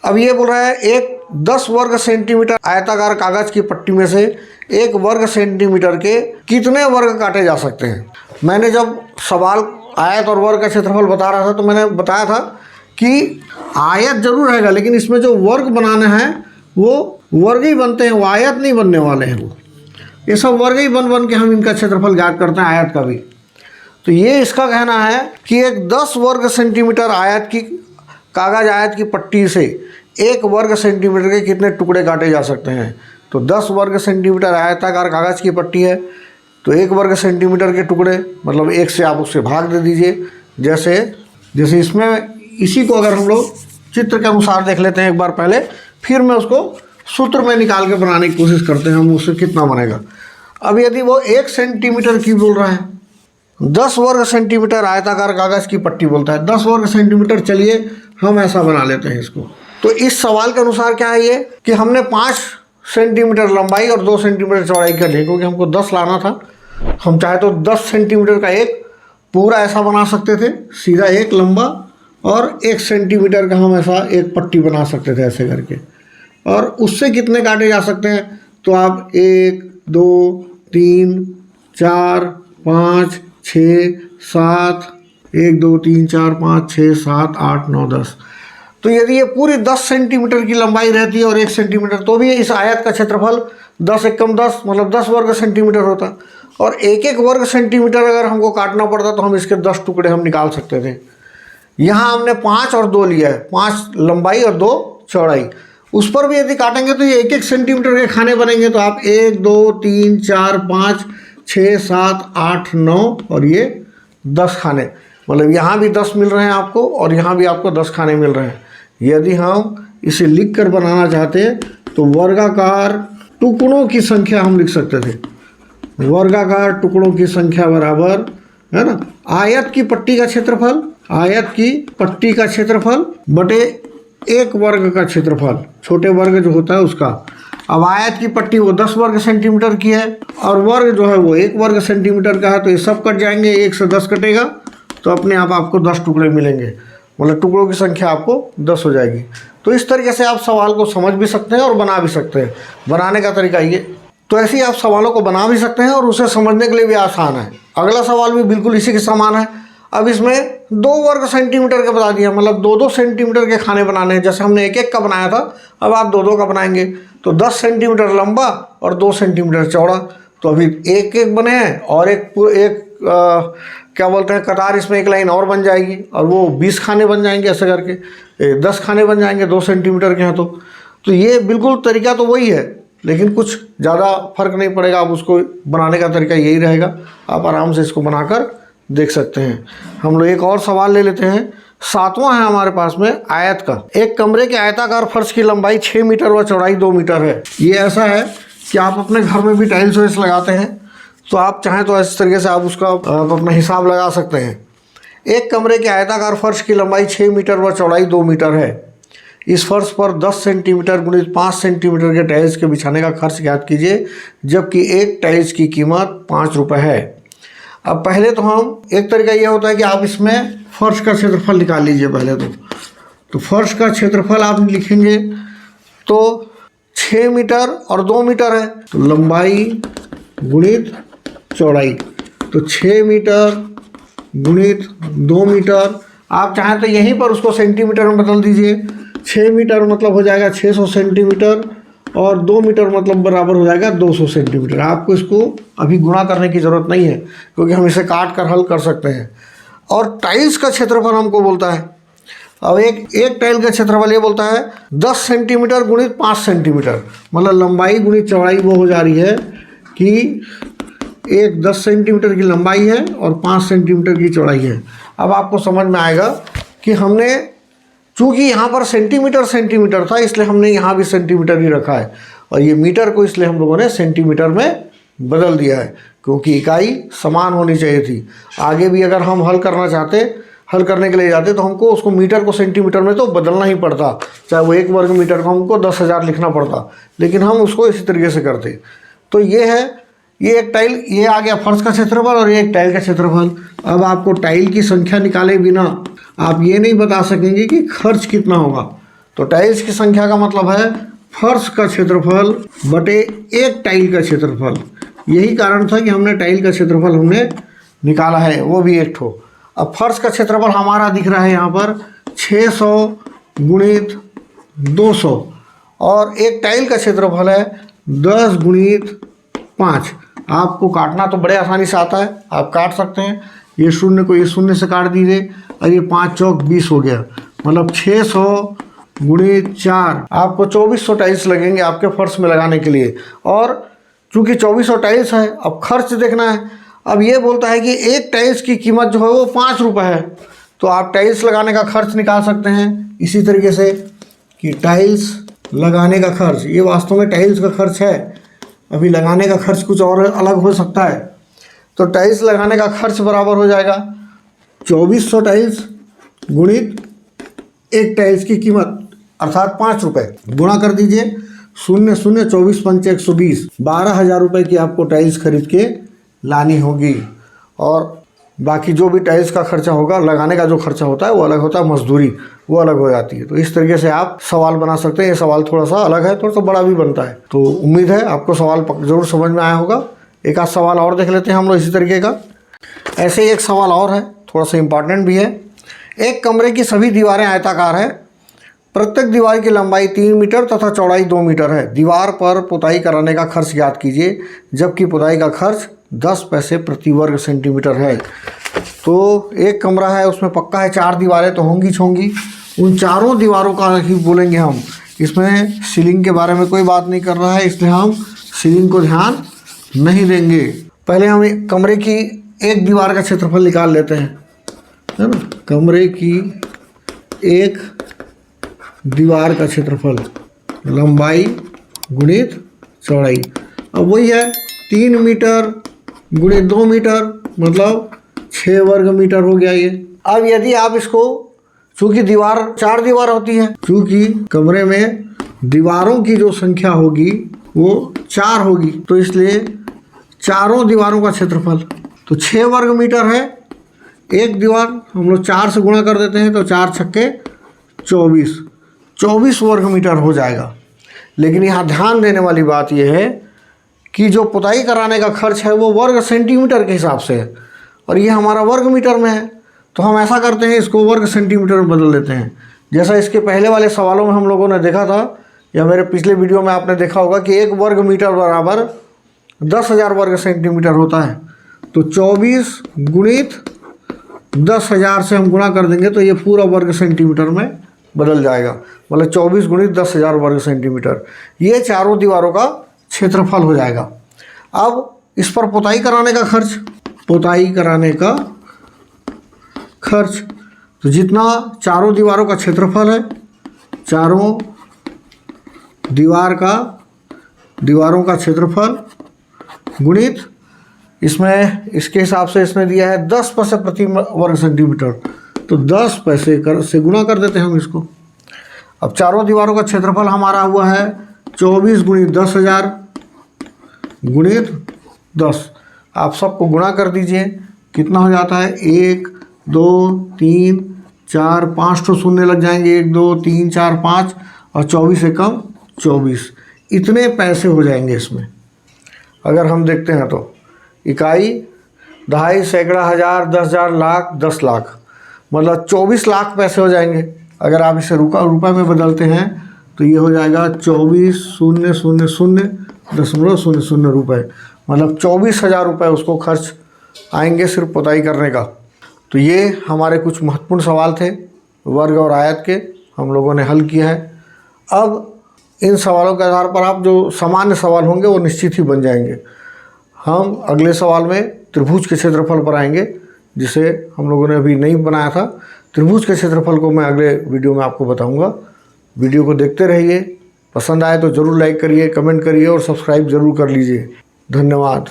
अब ये बोल रहा है एक 10 वर्ग सेंटीमीटर आयताकार कागज की पट्टी में से 1 वर्ग सेंटीमीटर के कितने वर्ग काटे जा सकते हैं। मैंने जब सवाल आयत और वर्ग का क्षेत्रफल बता रहा था तो मैंने बताया था कि आयत जरूर रहेगा, लेकिन इसमें जो वर्ग बनाने हैं वो वर्ग ही बनते हैं, वो आयत नहीं बनने वाले हैं। वो ये सब वर्ग ही बन बन के हम इनका क्षेत्रफल ज्ञात करते हैं, आयत का भी। तो ये इसका कहना है कि एक 10 वर्ग सेंटीमीटर आयत की कागज आयत की पट्टी से 1 वर्ग सेंटीमीटर के कितने टुकड़े काटे जा सकते हैं। तो 10 वर्ग सेंटीमीटर आयताकार कागज़ की पट्टी है, तो 1 वर्ग सेंटीमीटर के टुकड़े मतलब 1 से आप उससे भाग दे दीजिए। जैसे इसमें इसी को अगर हम लोग चित्र के अनुसार देख लेते हैं एक बार पहले, फिर मैं उसको सूत्र में निकाल के बनाने की कोशिश करते हैं हम, उससे कितना बनेगा। अब यदि वो 1 सेंटीमीटर की बोल रहा है, 10 वर्ग सेंटीमीटर आयताकार कागज़ की पट्टी बोलता है, 10 वर्ग सेंटीमीटर, चलिए हम ऐसा बना लेते हैं इसको। तो इस सवाल के अनुसार क्या है ये कि हमने 5 सेंटीमीटर लंबाई और 2 सेंटीमीटर चौड़ाई कर ली, क्योंकि हमको 10 लाना था। हम चाहे तो 10 सेंटीमीटर का एक पूरा ऐसा बना सकते थे, सीधा एक लंबा, और 1 सेंटीमीटर का हम ऐसा एक पट्टी बना सकते थे ऐसे करके। और उससे कितने काटे जा सकते हैं, तो आप 1 2 3 4 5 6 7 1 2 3 4 5 6 7 8 9 10। तो यदि ये पूरी 10 सेंटीमीटर की लंबाई रहती है और 1 सेंटीमीटर, तो भी इस आयत का क्षेत्रफल 10 एकम 10 मतलब 10 वर्ग सेंटीमीटर होता। और 1 वर्ग सेंटीमीटर अगर हमको काटना पड़ता तो हम इसके 10 टुकड़े हम निकाल सकते थे। यहाँ हमने 5 और 2 लिया है, 5 लंबाई और 2 चौड़ाई। उस पर भी यदि काटेंगे तो ये 1 सेंटीमीटर के खाने बनेंगे। तो आप 1 2 3 4 5 6 7 8 9 और ये 10 खाने, मतलब यहाँ भी 10 मिल रहे हैं आपको और यहाँ भी आपको 10 खाने मिल रहे हैं। यदि हम इसे लिख कर बनाना चाहते तो वर्गाकार टुकड़ों की संख्या हम लिख सकते थे। वर्गाकार टुकड़ों की संख्या बराबर है ना आयत की पट्टी का क्षेत्रफल, आयत की पट्टी का क्षेत्रफल बटे 1 वर्ग का क्षेत्रफल, छोटे वर्ग जो होता है उसका। अब आयत की पट्टी वो 10 वर्ग सेंटीमीटर की है और वर्ग जो है वो 1 वर्ग सेंटीमीटर का है, तो ये सब कट जाएंगे, 1 से 10 कटेगा तो अपने आप आपको 10 टुकड़े मिलेंगे, मतलब टुकड़ों की संख्या आपको 10 हो जाएगी। तो इस तरीके से आप सवाल को समझ भी सकते हैं और बना भी सकते हैं। बनाने का तरीका ये, तो ऐसे ही आप सवालों को बना भी सकते हैं और उसे समझने के लिए भी आसान है। अगला सवाल भी बिल्कुल इसी के समान है। अब इसमें 2 वर्ग सेंटीमीटर के बता दिया, मतलब 2-2 सेंटीमीटर के खाने बनाने हैं। जैसे हमने 1-1 का बनाया था, अब आप 2-2 का बनाएंगे। तो 10 सेंटीमीटर लंबा और 2 सेंटीमीटर चौड़ा, तो अभी 1-1 बने हैं और एक क्या बोलते हैं कतार, इसमें एक लाइन और बन जाएगी और वो 20 खाने बन जाएंगे ऐसे करके, 10 खाने बन जाएंगे 2 सेंटीमीटर के हैं। तो ये बिल्कुल तरीका तो वही है, लेकिन कुछ ज़्यादा फर्क नहीं पड़ेगा। आप उसको बनाने का तरीका यही रहेगा, आप आराम से इसको बनाकर देख सकते हैं। हम लोग एक और सवाल ले लेते हैं। 7वां है हमारे पास में आयत का। एक कमरे के आयताकार फर्श की लंबाई 6 मीटर व चौड़ाई 2 मीटर है। ये ऐसा है कि आप अपने घर में भी टाइल्स वाइल्स लगाते हैं, तो आप चाहें तो इस तरीके से आप उसका अपना हिसाब लगा सकते हैं। एक कमरे के आयताकार फर्श की लंबाई 6 मीटर व चौड़ाई 2 मीटर है। इस फर्श पर 10 सेंटीमीटर गुणित 5 सेंटीमीटर के टाइल्स के बिछाने का खर्च ज्ञात कीजिए, जबकि एक टाइल्स की कीमत 5 रुपये है। अब पहले तो हम एक तरीका यह होता है कि आप इसमें फर्श का क्षेत्रफल निकाल लीजिए पहले तो फर्श का क्षेत्रफल आप लिखेंगे तो 6 मीटर और 2 मीटर है, तो लंबाई गुणित चौड़ाई, तो 6 मीटर गुणित 2 मीटर। आप चाहें तो यहीं पर उसको सेंटीमीटर में बदल दीजिए। 6 मीटर मतलब हो जाएगा 600 सेंटीमीटर और 2 मीटर मतलब बराबर हो जाएगा 200 सेंटीमीटर। आपको इसको अभी गुणा करने की ज़रूरत नहीं है, क्योंकि हम इसे काट कर हल कर सकते हैं। और टाइल्स का क्षेत्रफल हमको बोलता है, अब एक टाइल का क्षेत्रफल ये बोलता है 10 सेंटीमीटर गुणित 5 सेंटीमीटर, मतलब लंबाई गुणित चौड़ाई वो हो जा रही है कि एक 10 सेंटीमीटर की लंबाई है और 5 सेंटीमीटर की चौड़ाई है। अब आपको समझ में आएगा कि हमने, चूँकि यहाँ पर सेंटीमीटर था इसलिए हमने यहाँ भी सेंटीमीटर ही रखा है, और ये मीटर को इसलिए हम लोगों ने सेंटीमीटर में बदल दिया है, क्योंकि इकाई समान होनी चाहिए थी। आगे भी अगर हम हल करने के लिए जाते तो हमको उसको मीटर को सेंटीमीटर में तो बदलना ही पड़ता, चाहे वो 1 वर्ग मीटर को हमको 10,000 लिखना पड़ता, लेकिन हम उसको इसी तरीके से करते। तो ये है, ये एक टाइल, ये आ गया फर्श का क्षेत्रफल और ये एक टाइल का क्षेत्रफल। अब आपको टाइल की संख्या निकाले बिना आप ये नहीं बता सकेंगे कि खर्च कितना होगा। तो टाइल्स की संख्या का मतलब है फर्श का क्षेत्रफल बटे एक टाइल का क्षेत्रफल। यही कारण था कि हमने टाइल का क्षेत्रफल हमने निकाला है, वो भी एक ठो। अब फर्श का क्षेत्रफल हमारा दिख रहा है यहाँ पर 600 गुणित 200 और एक टाइल का क्षेत्रफल है 10 गुणित 5। आपको काटना तो बड़े आसानी से आता है, आप काट सकते हैं। ये शून्य को ये शून्य से काट दीजिए और ये 5 चौक 20 हो गया, मतलब 600 गुणित 4 आपको 2400 टाइल्स लगेंगे आपके फर्श में लगाने के लिए। और चूँकि 2400 टाइल्स है, अब खर्च देखना है। अब ये बोलता है कि एक टाइल्स की कीमत जो है वो 5 रुपये है, तो आप टाइल्स लगाने का खर्च निकाल सकते हैं इसी तरीके से कि टाइल्स लगाने का खर्च, ये वास्तव में टाइल्स का खर्च है, अभी लगाने का खर्च कुछ और अलग हो सकता है। तो टाइल्स लगाने का खर्च बराबर हो जाएगा 2400 टाइल्स गुणित एक टाइल्स की कीमत अर्थात 5 रुपये, गुणा कर दीजिए 0 0 24 5 120, 12,000 रुपये की आपको टाइल्स खरीद के लानी होगी। और बाकी जो भी टाइल्स का खर्चा होगा, लगाने का जो खर्चा होता है वो अलग होता है, मजदूरी वो अलग हो जाती है। तो इस तरीके से आप सवाल बना सकते हैं। ये सवाल थोड़ा सा अलग है, थोड़ा सा बड़ा भी बनता है। तो उम्मीद है आपको सवाल जरूर समझ में आया होगा। एक आध सवाल और देख लेते हैं हम लोग इसी तरीके का। ऐसे ही एक सवाल और है, थोड़ा सा इम्पॉर्टेंट भी है। एक कमरे की सभी दीवारें आयताकार है, प्रत्येक दीवार की लंबाई 3 मीटर तथा चौड़ाई 2 मीटर है। दीवार पर पुताई कराने का खर्च ज्ञात कीजिए, जबकि पुताई का खर्च 10 पैसे प्रति वर्ग सेंटीमीटर है। तो एक कमरा है, उसमें पक्का है 4 दीवारें तो होंगी। उन चारों दीवारों का ही बोलेंगे हम। इसमें सीलिंग के बारे में कोई बात नहीं कर रहा है, इसलिए हम सीलिंग को ध्यान नहीं देंगे। पहले हम एक कमरे की एक दीवार का क्षेत्रफल निकाल लेते हैं, है ना। कमरे की एक दीवार का क्षेत्रफल, लंबाई गुणित चौड़ाई, अब वही है 3 मीटर गुणित 2 मीटर, मतलब 6 वर्ग मीटर हो गया ये। अब यदि आप इसको, चूँकि दीवार 4 दीवार होती है, चूँकि कमरे में दीवारों की जो संख्या होगी वो 4 होगी, तो इसलिए चारों दीवारों का क्षेत्रफल तो 6 वर्ग मीटर है। एक दीवार हम लोग 4 से गुणा कर देते हैं तो 4 छक्के 24 वर्ग मीटर हो जाएगा। लेकिन यहाँ ध्यान देने वाली बात यह है कि जो पुताई कराने का खर्च है वो वर्ग सेंटीमीटर के हिसाब से है और ये हमारा वर्ग मीटर में है। तो हम ऐसा करते हैं, इसको वर्ग सेंटीमीटर में बदल देते हैं। जैसा इसके पहले वाले सवालों में हम लोगों ने देखा था, या मेरे पिछले वीडियो में आपने देखा होगा कि 1 वर्ग मीटर बराबर 10,000 वर्ग सेंटीमीटर होता है। तो 24 गुणित 10,000 से हम गुणा कर देंगे तो ये पूरा वर्ग सेंटीमीटर में बदल जाएगा, मतलब 24 गुणित 10,000 वर्ग सेंटीमीटर। ये चारों दीवारों का क्षेत्रफल हो जाएगा। अब इस पर पुताई कराने का खर्च, पुताई कराने का खर्च, तो जितना चारों दीवारों का क्षेत्रफल है, चारों दीवारों का क्षेत्रफल गुणित इसमें, इसके हिसाब से इसने दिया है 10 पैसे प्रति वर्ग सेंटीमीटर, तो 10 पैसे से गुणा कर देते हैं हम इसको। अब चारों दीवारों का क्षेत्रफल हमारा हुआ है 24 गुणित 10,000 गुणित 10। आप सबको गुणा कर दीजिए, कितना हो जाता है 1 2 3 4 5 तो शून्य लग जाएंगे, 1 2 3 4 5 और 24 एकम 24, इतने पैसे हो जाएंगे इसमें। अगर हम देखते हैं तो इकाई, दहाई, सैकड़ा, हज़ार, 10,000, लाख, 10 लाख, मतलब 24 लाख पैसे हो जाएंगे। अगर आप इसे रुपये में बदलते हैं तो ये हो जाएगा 24,000,000 रुपये, मतलब 24,000 रुपये उसको खर्च आएंगे सिर्फ पुताई करने का। तो ये हमारे कुछ महत्वपूर्ण सवाल थे वर्ग और आयत के, हम लोगों ने हल किया है। अब इन सवालों के आधार पर आप जो सामान्य सवाल होंगे वो निश्चित ही बन जाएंगे। हम अगले सवाल में त्रिभुज के क्षेत्रफल पर आएंगे, जिसे हम लोगों ने अभी नहीं बनाया था। त्रिभुज के क्षेत्रफल को मैं अगले वीडियो में आपको बताऊंगा। वीडियो को देखते रहिए, पसंद आए तो ज़रूर लाइक करिए, कमेंट करिए और सब्सक्राइब ज़रूर कर लीजिए। धन्यवाद।